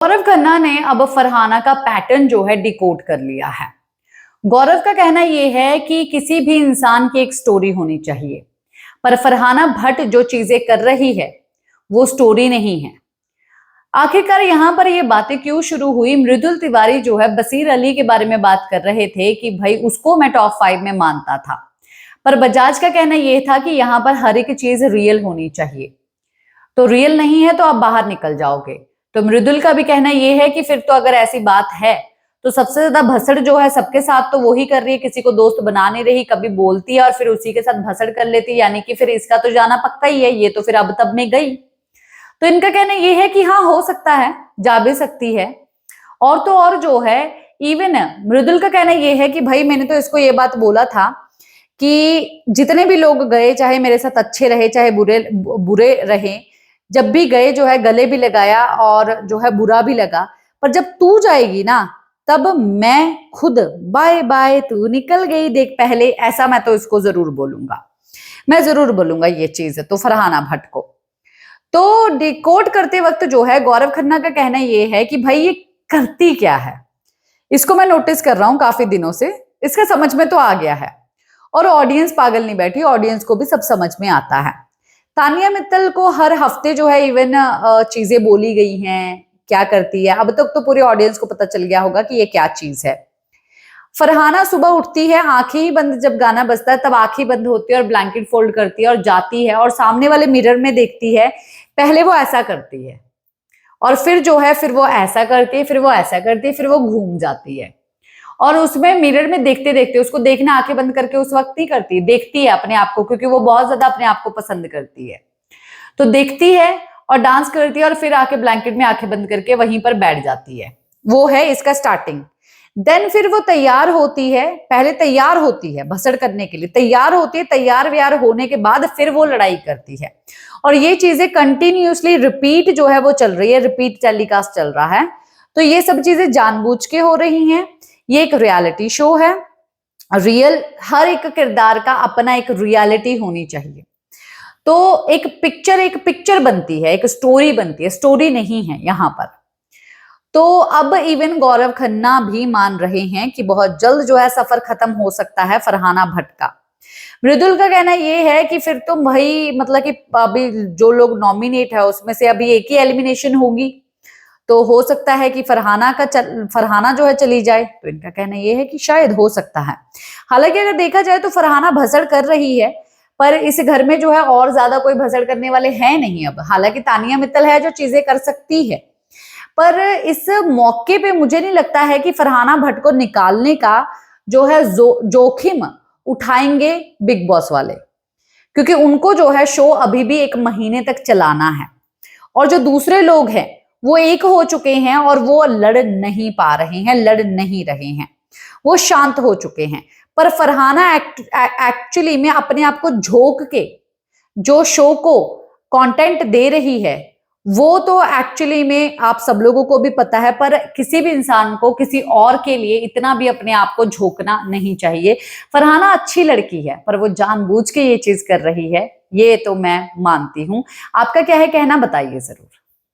गौरव खन्ना ने अब फरहाना का पैटर्न जो है डिकोड कर लिया है। गौरव का कहना यह है कि किसी भी इंसान की एक स्टोरी होनी चाहिए, पर फरहाना भट्ट जो चीजें कर रही है वो स्टोरी नहीं है। आखिरकार यहां पर ये बातें क्यों शुरू हुई? मृदुल तिवारी जो है बसीर अली के बारे में बात कर रहे थे कि भाई उसको मैं टॉप 5 में मानता था, पर बजाज का कहना यह था कि यहां पर हर एक चीज रियल होनी चाहिए। तो रियल नहीं है तो आप बाहर निकल जाओगे। तो मृदुल का भी कहना यह है कि फिर तो अगर ऐसी बात है तो सबसे ज्यादा भसड़ जो है सबके साथ तो वो ही कर रही है, किसी को दोस्त बना नहीं रही, कभी बोलती है और फिर उसी के साथ भसड़ कर लेती है, यानी कि फिर इसका तो जाना पक्का ही है, ये तो फिर अब तब में गई। तो इनका कहना यह है कि हाँ, हो सकता है, जा भी सकती है। और तो और जो है, इवन मृदुल का कहना यह है कि भाई मैंने तो इसको ये बात बोला था कि जितने भी लोग गए, चाहे मेरे साथ अच्छे रहे चाहे बुरे बुरे रहे, जब भी गए जो है गले भी लगाया और जो है बुरा भी लगा, पर जब तू जाएगी ना तब मैं खुद बाय बाय तू निकल गई देख पहले, ऐसा मैं तो इसको जरूर बोलूंगा, मैं जरूर बोलूंगा ये चीज तो फरहाना भट्ट को। तो डिकोड करते वक्त जो है गौरव खन्ना का कहना ये है कि भाई ये करती क्या है, इसको मैं नोटिस कर रहा हूं काफी दिनों से, इसका समझ में तो आ गया है और ऑडियंस पागल नहीं बैठी, ऑडियंस को भी सब समझ में आता है। तानिया मित्तल को हर हफ्ते जो है इवन चीजें बोली गई हैं, क्या करती है, अब तक तो पूरे ऑडियंस को पता चल गया होगा कि ये क्या चीज है। फरहाना सुबह उठती है, आंखें ही बंद, जब गाना बजता है तब आंखें बंद होती है और ब्लैंकेट फोल्ड करती है और जाती है और सामने वाले मिरर में देखती है। पहले वो ऐसा करती है और फिर जो है फिर वो ऐसा करती है, फिर वो ऐसा करती है, फिर वो घूम जाती है और उसमें मिरर में देखते देखते, उसको देखना आंखें बंद करके उस वक्त नहीं करती, देखती है अपने आप को, क्योंकि वो बहुत ज्यादा अपने आप को पसंद करती है। तो देखती है और डांस करती है और फिर आके ब्लैंकेट में आंखें बंद करके वहीं पर बैठ जाती है। वो है इसका स्टार्टिंग। देन फिर वो तैयार होती है, पहले तैयार होती है भसड़ करने के लिए, तैयार होती है, तैयार व्यार होने के बाद फिर वो लड़ाई करती है और ये चीजें कंटिन्यूअसली रिपीट जो है वो चल रही है, रिपीट टेलीकास्ट चल रहा है। तो ये सब चीजें जानबूझ के हो रही हैं। ये एक रियलिटी शो है, रियल, हर एक किरदार का अपना एक रियलिटी होनी चाहिए। तो एक पिक्चर बनती है, एक स्टोरी बनती है, स्टोरी नहीं है यहां पर। तो अब इवन गौरव खन्ना भी मान रहे हैं कि बहुत जल्द जो है सफर खत्म हो सकता है फरहाना भट्ट का। मृदुल का कहना यह है कि फिर तो भाई मतलब कि अभी जो लोग नॉमिनेट है उसमें से अभी एक ही एलिमिनेशन होगी, तो हो सकता है कि फरहाना जो है चली जाए। तो इनका कहना यह है कि शायद हो सकता है। हालांकि अगर देखा जाए तो फरहाना भसड़ कर रही है, पर इस घर में जो है और ज्यादा कोई भसड़ करने वाले हैं नहीं अब। हालांकि तानिया मित्तल है जो चीजें कर सकती है, पर इस मौके पे मुझे नहीं लगता है कि फरहाना भट्ट को निकालने का जो है जोखिम उठाएंगे बिग बॉस वाले, क्योंकि उनको जो है शो अभी भी 1 महीने तक चलाना है और जो दूसरे लोग हैं वो एक हो चुके हैं और वो लड़ नहीं पा रहे हैं, लड़ नहीं रहे हैं, वो शांत हो चुके हैं। पर फरहाना एक्चुअली में अपने आप को झोंक के जो शो को कंटेंट दे रही है वो तो एक्चुअली में आप सब लोगों को भी पता है, पर किसी भी इंसान को किसी और के लिए इतना भी अपने आप को झोंकना नहीं चाहिए। फरहाना अच्छी लड़की है पर वो जानबूझ के ये चीज कर रही है, ये तो मैं मानती हूं। आपका क्या है कहना, बताइए जरूर।